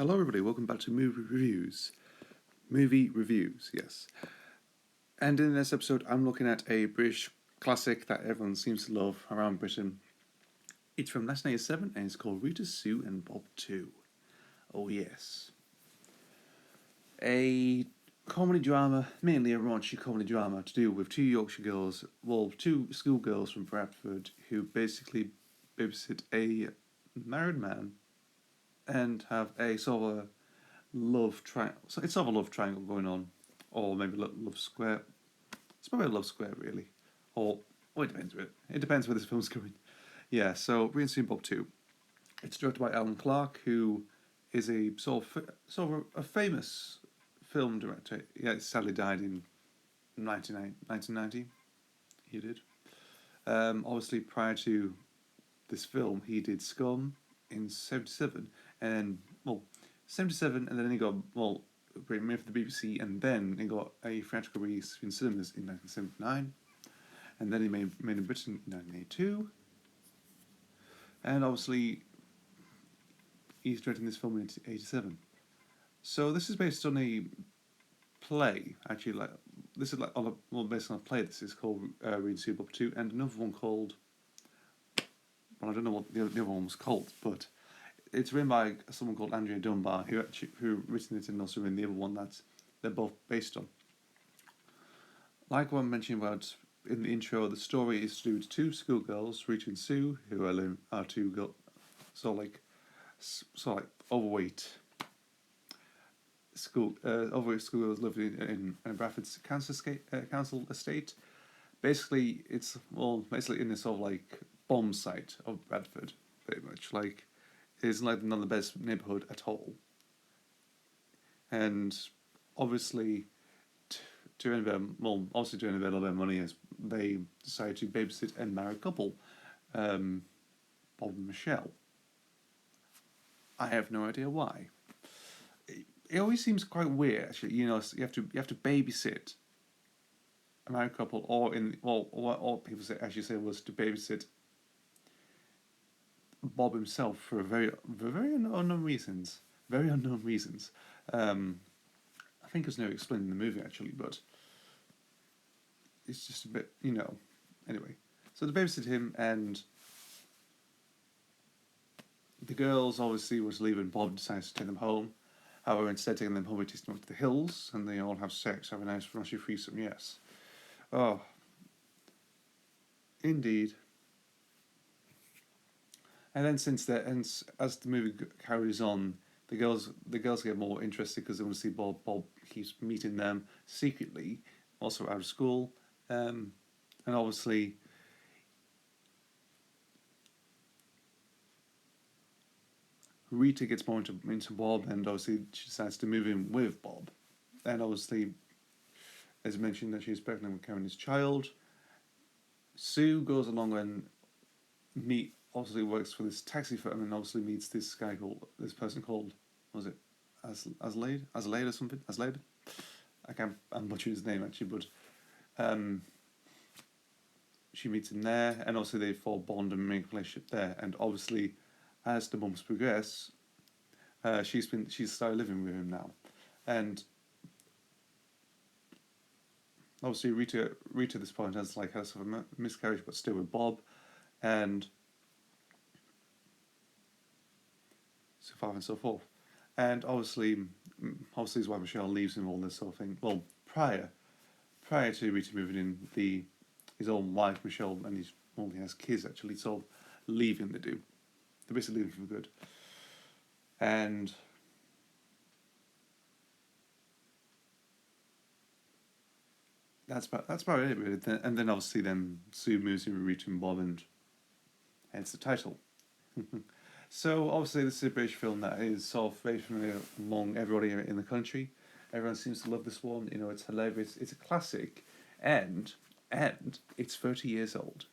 Hello, everybody. Welcome back to Movie Reviews. Movie reviews, yes. And in this episode, I'm looking at a British classic that everyone seems to love around Britain. It's from 1987 and it's called Rita, Sue and Bob 2. Oh, yes. A comedy drama, mainly a raunchy comedy drama, to do with two Yorkshire girls, two schoolgirls from Bradford who basically babysit a married man and have a sort of a love triangle. So it's sort of a love triangle going on, or maybe love square. It's probably a love square, really, or it depends. It depends where this film's going. Yeah. So Rita and Bob 2. It's directed by Alan Clark, who is a sort of a famous film director. Yeah, he sadly died in 1990. He did. Obviously, prior to this film, he did Scum in '77, and 77, and then he got made for the BBC, and then he got a theatrical release in cinemas in 1979, and then he made in Britain in 1982, and obviously he's directing this film in '87. So this is based on a play, actually. This is based on a play. This is called Read Sue Bob 2, and another one called. Well, I don't know what the other one was called, but it's written by someone called Andrea Dunbar, who written it and also written the other one that they're both based on. Like what I mentioned about in the intro, the story is to do with two schoolgirls, Rita and Sue, who are two overweight schoolgirls living in Bradford's council estate. Basically, it's in this sort of like bomb site of Bradford, pretty much it's not the best neighbourhood at all. And obviously, to earn a little bit of money, as they decide to babysit and marry a couple, Bob and Michelle. I have no idea why. It always seems quite weird, actually. You have to babysit a married couple, or what people say was to babysit Bob himself for very unknown reasons. Very unknown reasons. I think it's never explained in the movie, actually, but it's just a bit, Anyway, so they babysit him, and the girls obviously was leaving. Bob decides to take them home. However, instead of taking them home, he takes them up to the hills, and they all have sex, have a nice raunchy threesome. Yes. Oh, indeed. And then as the movie carries on, the girls get more interested because they want to see Bob. Bob keeps meeting them secretly, also out of school, and obviously Rita gets more into Bob, and obviously she decides to move in with Bob, and obviously, as mentioned, that she's pregnant with carrying his child. Sue goes along and obviously works for this taxi firm, and obviously meets this person called, was it Aslade or something? Aslade? I'm butchering his name, actually, but she meets him there, and obviously they fall bond and make a relationship there, and obviously as the months progress, she's started living with him now, and obviously Rita at this point has had sort of a miscarriage, but still with Bob, and so far and so forth. And obviously his wife Michelle leaves him, all this sort of thing. Well, prior to Rita moving in, his own wife Michelle and he has kids, actually, sort of leaving the do. They're basically leaving for good. And that's about it, really. And then obviously Sue moves in with Rita and Bob, and hence the title. So obviously this is a British film that is sort of very familiar among everybody in the country. Everyone seems to love this one. It's hilarious. It's a classic, and it's 30 years old.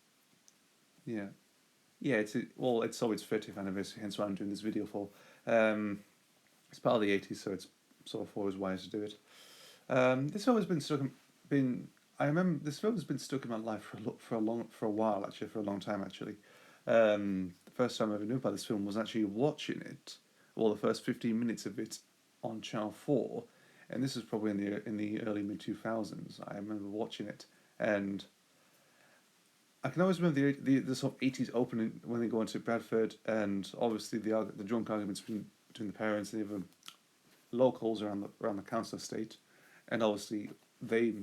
Yeah, yeah. It's its 30th anniversary. Hence why I'm doing this video for. It's part of the 80s, so it's sort of always wise to do it. This film has I remember this film has been stuck in my life for a long time, actually. The first time I ever knew about this film was actually watching it well, the first 15 minutes of it on Channel 4, and this was probably in the early mid 2000s. I remember watching it, and I can always remember the sort of 80s opening when they go into Bradford, and obviously the drunk arguments between the parents and the other locals around the council estate, and obviously they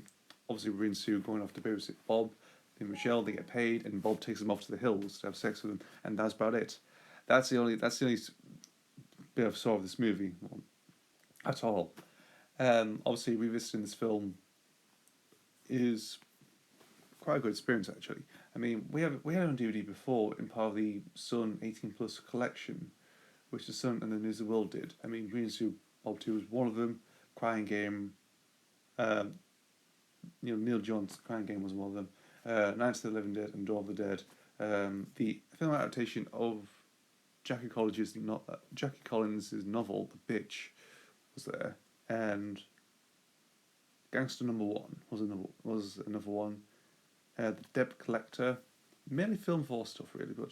obviously were into going off to babysit Bob and Michelle. They get paid, and Bob takes them off to the hills to have sex with them, and that's about it. That's the only bit of sort of this movie at all. Obviously, revisiting this film is quite a good experience actually. I mean, we had it on DVD before in part of the Sun 18 Plus collection, which the Sun and the News of the World did. I mean, Green Suit Bob 2 was one of them. Crying Game, um, Neil John's Crying Game was one of them. Night of the Living Dead and Dawn of the Dead. The film adaptation of Jackie Collins' novel The Bitch was there, and Gangster Number One was another one. The Debt Collector, mainly film for stuff really, but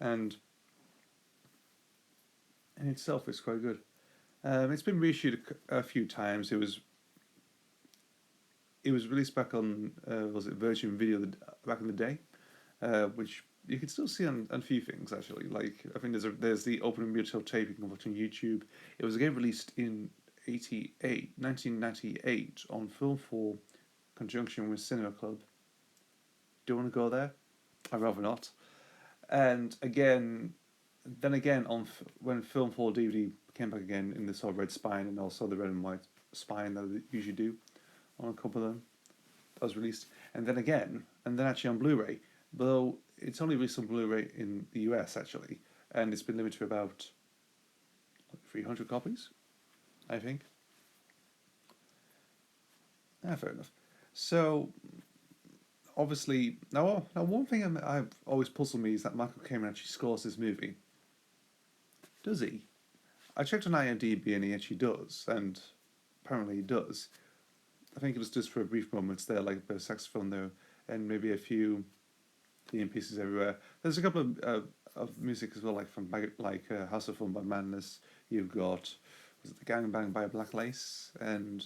and in itself it's quite good. It's been reissued a few times. It was released back on was it Virgin Video back in the day, which you can still see on a few things actually. Like I think there's the opening retail tape you can watch on YouTube. It was again released in 1998 on Film 4 conjunction with Cinema Club. Do you want to go there? I'd rather not. And then again, when Film 4 DVD came back again in the sort of red spine and also the red and white spine that they usually do on a couple of them, that was released. And then actually on Blu-ray, though it's only released on Blu-ray in the US actually, and it's been limited to about 300 copies, I think. Fair enough. So obviously, now one thing I've always puzzled me is that Michael Cameron actually scores this movie. Does he? I checked on IMDb and he actually does, and apparently he does. I think it was just for a brief moments there, like a bit of saxophone there, and maybe a few theme pieces everywhere. There's a couple of music as well, like from House of Fun by Madness. You've got was it the Gang Bang by Black Lace and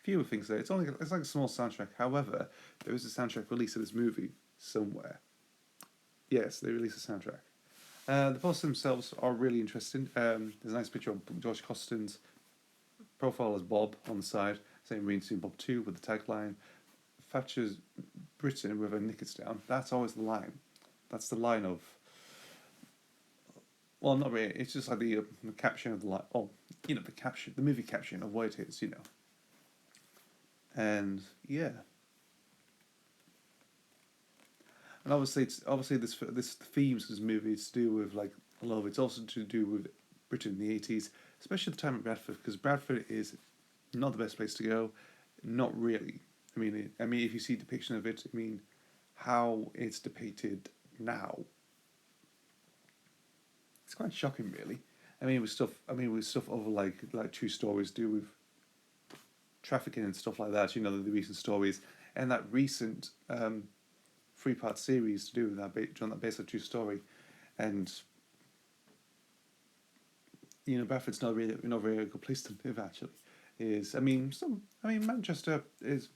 fewer things there. It's like a small soundtrack. However, there is a soundtrack release of this movie somewhere. Yes, they released a soundtrack. The posters themselves are really interesting. There's a nice picture of George Costin's profile as Bob on the side, saying Green Suit Bob 2 with the tagline, Thatcher's Britain with a knickers down. That's always the line. That's the line of, well, not really, it's just like the caption of the line, the movie caption of what it is, And yeah. And obviously this themes of this movie is to do with like a lot of it's also to do with Britain in the 80s, especially the time of Bradford, because Bradford is not the best place to go, not really. I mean, if you see a depiction of it, how it's depicted now, it's quite shocking, really. With stuff over like true stories to do with trafficking and stuff like that. The recent stories and that recent 3-part series to do with that based on true story, and Bradford's not really a good place to live actually. Manchester is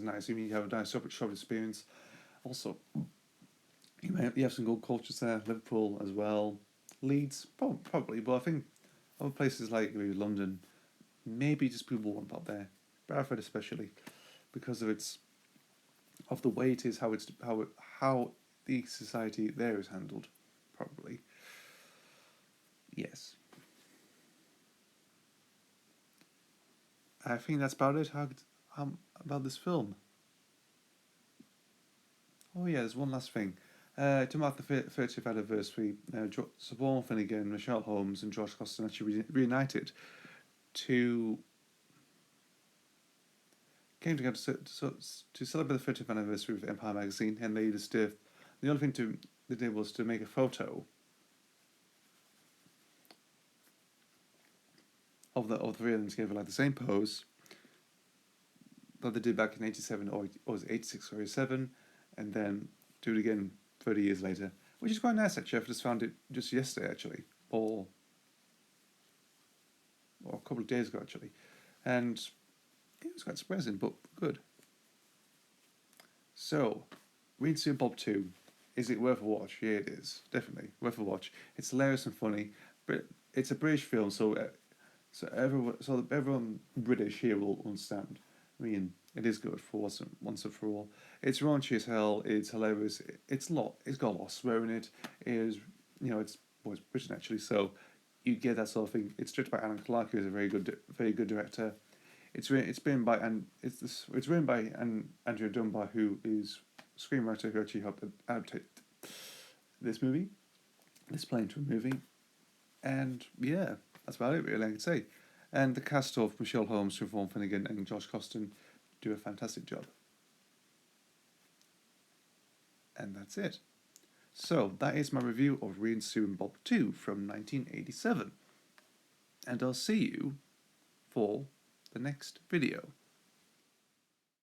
nice. You have a nice shop experience. Also, you have some good cultures there. Liverpool as well. Leeds probably, but I think other places like maybe London, maybe just people want pop there. Bradford especially, because of the way it is, how the society there is handled, probably. Yes. I think that's about it. How about this film? Oh yeah, there's one last thing. To mark the 30th anniversary, Sir Paul Finnegan, Michelle Holmes, and George Costin actually reunited to came together to celebrate the 30th anniversary of Empire magazine, and the only thing they did was to make a photo of the three of them together, like the same pose that they did back in 87 or was it 86 or 87, and then do it again 30 years later, which is quite nice actually. I just found it just yesterday actually, or or a couple of days ago actually, and it was quite surprising, but good. So, Read Sue Bob 2. Is it worth a watch? Yeah, it is. Definitely worth a watch. It's hilarious and funny, but it's a British film, so everyone British here will understand. I mean, it is good for once and for all. It's raunchy as hell. It's hilarious. It's got a lot of swear in it. It is, it's British actually, so you get that sort of thing. It's directed by Alan Clark, who's a very good director. It's been by and it's written by Andrea Dunbar, who is a screenwriter who actually helped adapt this movie, this play into a movie, and yeah, that's about it really. I can say, and the cast of Michelle Holmes, Siobhan Finnegan, and Josh Costin do a fantastic job, and that's it. So that is my review of Reed Sue and Bob 2 from 1987, and I'll see you for the next video.